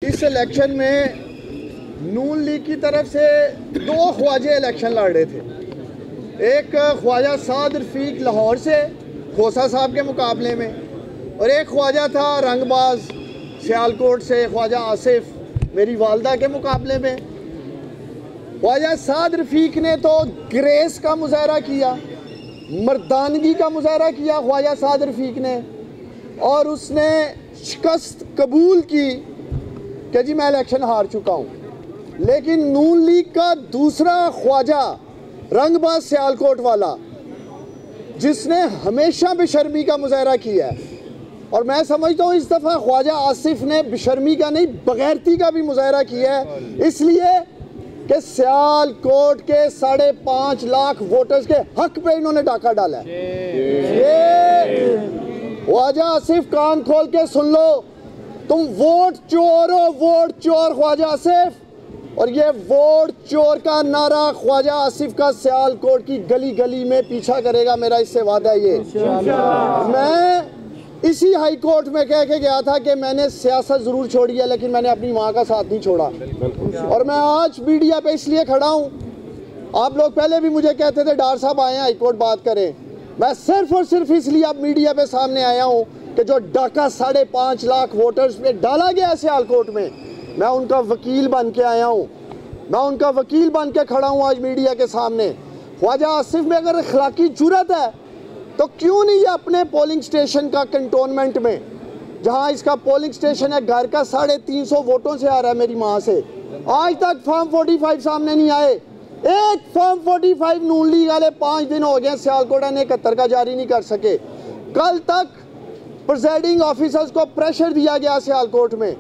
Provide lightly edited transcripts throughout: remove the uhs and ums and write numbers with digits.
इस इलेक्शन में नून लीग की तरफ से दो ख्वाजे इलेक्शन लड़ रहे थे। एक ख्वाजा साद रफीक लाहौर से खोसा साहब के मुकाबले में, और एक ख्वाजा था रंगबाज सियालकोट से ख्वाजा आसिफ मेरी वालदा के मुकाबले में। ख्वाजा साद रफीक ने तो ग्रेस का मुजाहरा किया, मर्दानगी का मुजाहरा किया ख्वाजा साद रफीक ने, और उसने शिकस्त कबूल की कि जी मैं इलेक्शन हार चुका हूँ। लेकिन नून लीग का दूसरा ख्वाजा रंगबाज सियालकोट वाला, जिसने हमेशा बेशर्मी का मुजाहरा किया है, और मैं समझता हूँ इस दफ़ा ख्वाजा आसिफ ने बेशर्मी का नहीं बगैरती का भी मुजाहरा किया है, इसलिए कि सियालकोट के 5.5 लाख वोटर्स के हक पे इन्होंने डाका डाला है। ये ख्वाजा आसिफ कान खोल के सुन लो, तुम वोट चोर हो, वोट चोर ख्वाजा आसिफ। और ये वोट चोर का नारा ख्वाजा आसिफ का सियालकोट की गली गली में पीछा करेगा, मेरा इससे वादा है। ये मैं इसी हाई कोर्ट में कह के गया था कि मैंने सियासत ज़रूर छोड़ी है, लेकिन मैंने अपनी माँ का साथ नहीं छोड़ा। और मैं आज मीडिया पे इसलिए खड़ा हूँ, आप लोग पहले भी मुझे कहते थे डॉक्टर साहब आए हाई कोर्ट बात करें, मैं सिर्फ और सिर्फ इसलिए अब मीडिया पे सामने आया हूँ कि जो डाका 5.5 लाख वोटर्स में डाला गया सियालकोट में, मैं उनका वकील बन के आया हूँ, मैं उनका वकील बन के खड़ा हूँ आज मीडिया के सामने। ख्वाजा आसिफ में अगर अखलाकी जुर्रत है तो क्यों नहीं ये अपने पोलिंग स्टेशन का कंटोनमेंट में, जहाँ इसका पोलिंग स्टेशन है, घर का 350 वोटों से आ रहा है मेरी माँ से, आज तक फॉर्म 45 सामने नहीं आए। एक फॉर्म 45 नून लीग वाले 5 दिन हो गए सियालकोट ने 71 का जारी नहीं कर सके। कल तक प्रिजाइडिंग ऑफिसर्स को प्रेशर दिया गया सियालकोट में,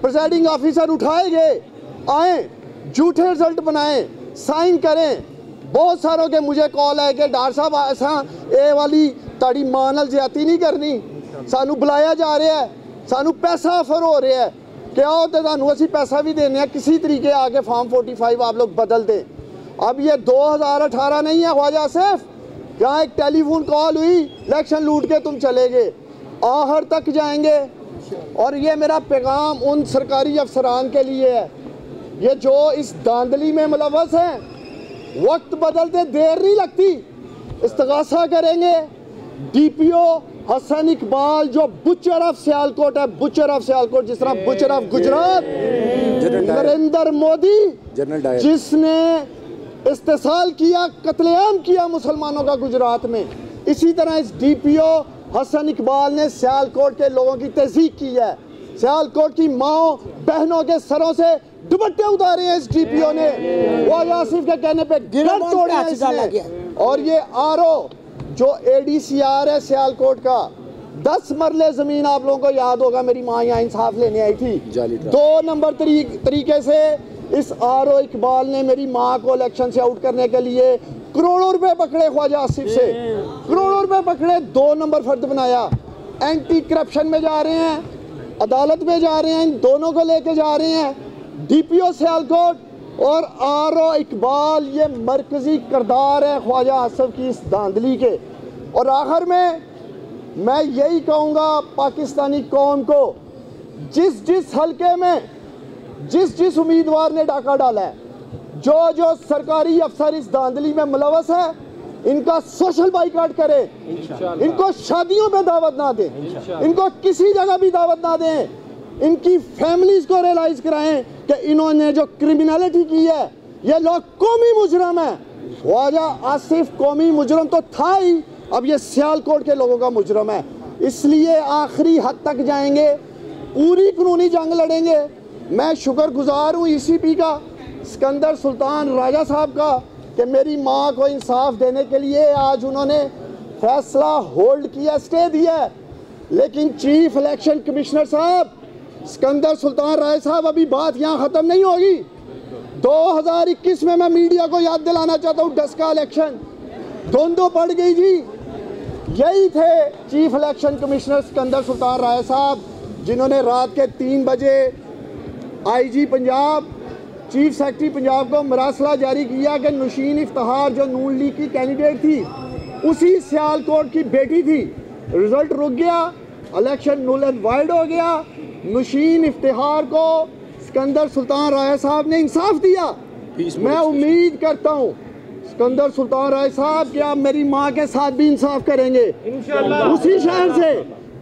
प्रिजाइडिंग ऑफिसर उठाए गए, आए झूठे रिजल्ट बनाएं, साइन करें। बहुत सारों के मुझे कॉल है कि डॉक्टर साहब ऐसा ए वाली ताड़ी मां नाल ज्यादती नहीं करनी, सानू बुलाया जा रहा है, सानू पैसा ऑफर हो रहा है कि आओ तो सानू असी पैसा भी देने हैं, किसी तरीके आके फॉर्म 45 आप लोग बदल दें। अब ये 2018 नहीं है ख्वाजा आसिफ, जहाँ एक टेलीफोन कॉल हुई इलेक्शन लूट के तुम चले गए, आहर तक जाएंगे। और ये मेरा पैगाम उन सरकारी अफसरान के लिए है, ये जो इस धांधली में मुलव्वस हैं, वक्त बदलते देर नहीं लगती, इस्तगासा करेंगे। डीपीओ हसन इकबाल जो बुचर ऑफ सियालकोट है, बुचर ऑफ सियालकोट, जिस तरह बुचर ऑफ गुजरात नरेंद्र मोदी, जिसने इस्तेसाल किया, कत्लेआम किया मुसलमानों का गुजरात में, इसी तरह इस डीपीओ हसन इकबाल ने सियालकोट के लोगों की तहज़ीक की है। सियालकोट की माओ बहनों के सरों से दुपट्टे उतारे हैं इस डीपीओ ने, ख्वाजा आसिफ के कहने पे गिरफ्त तोड़े हैं इसने। और ये आरओ जो एडीसीआर है सियालकोट का, 10 मरले ज़मीन, आप लोगों को याद होगा मेरी माँ यहाँ इंसाफ लेने आई थी, 2 नंबर तरीके से इस आरओ इकबाल ने मेरी माँ को इलेक्शन से आउट करने के लिए करोड़ों रुपए पकड़े ख्वाजा आसिफ से, करोड़ों रुपए पकड़े, 2 नंबर फर्द बनाया। एंटी करप्शन में जा रहे हैं, अदालत में जा रहे हैं, इन दोनों को लेके जा रहे हैं। डीपीओ सियालकोट और आरओ इकबाल ये मरकजी किरदार है ख्वाजा आसिफ की इस धांधली के। और आखिर में मैं यही कहूँगा पाकिस्तानी कौम को, जिस हल्के में जिस उम्मीदवार ने डाका डाला है, जो सरकारी अफसर इस धांधली में मुलव्वस है, इनका सोशल बाइकाट करें, इनको शादियों में दावत ना दें, इनको किसी जगह भी दावत ना दें, इनकी फैमिलीज को रियलाइज कराएं कि इन्होंने जो क्रिमिनलिटी की है, ये लोग कौमी मुजरम है। ख्वाजा आसिफ कौमी मुजरम तो था ही, अब ये सियालकोट के लोगों का मुजरम है, इसलिए आखिरी हद तक जाएंगे, पूरी कानूनी जंग लड़ेंगे। मैं शुक्रगुजार हूँ ईसीपी का, सिकंदर सुल्तान राजा साहब का, कि मेरी माँ को इंसाफ देने के लिए आज उन्होंने फैसला होल्ड किया, स्टे दिया। लेकिन चीफ इलेक्शन कमिश्नर साहब सिकंदर सुल्तान राय साहब, अभी बात यहाँ ख़त्म नहीं होगी। 2021 में मैं मीडिया को याद दिलाना चाहता हूँ, 10 का इलेक्शन धुंधो पड़ गई जी। यही थे chief election commissioner Sikandar Sultan राय साहब, जिन्होंने रात के 3 बजे IG Punjab, chief secretary Punjab को मरासला जारी किया कि नुशीन इफ्तिखार जो नून लीग की कैंडिडेट थी, उसी सियालकोट की बेटी थी, रिजल्ट रुक गया, इलेक्शन नुल एंड वाइड हो गया। नुशीन इफ्तिखार को सिकंदर सुल्तान राय साहब ने इंसाफ दिया। मैं उम्मीद करता हूँ सिकंदर सुल्तान राय साहब कि आप मेरी माँ के साथ भी इंसाफ करेंगे।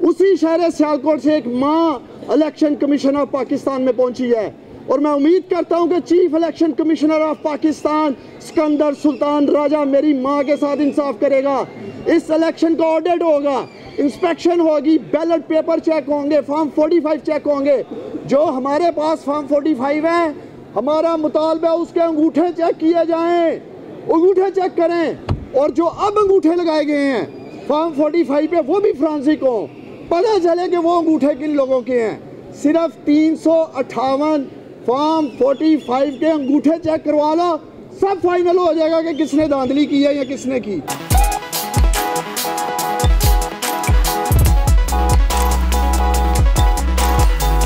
उसी शहर सियालकोट से एक माँ इलेक्शन कमीशन ऑफ पाकिस्तान में पहुंची है और मैं उम्मीद करता हूं कि chief election commissioner of Pakistan Sikandar Sultan Raja मेरी मां के साथ इंसाफ करेगा। इस इलेक्शन का ऑडिट होगा, इंस्पेक्शन होगी, बैलेट पेपर चेक होंगे, फॉर्म 45 चेक होंगे। जो हमारे पास फॉर्म 45 है, हमारा मुतालबा उसके अंगूठे चेक किए जाएं, अंगूठे चेक करें। और जो अब अंगूठे लगाए गए हैं फॉर्म 45 पे वो भी फ्रांसिक हो, पता चले कि वो अंगूठे किन लोगों के हैं। सिर्फ 358 फॉर्म 45 के अंगूठे चेक करवा लो, सब फाइनल हो जाएगा कि किसने धांधली की है या किसने की।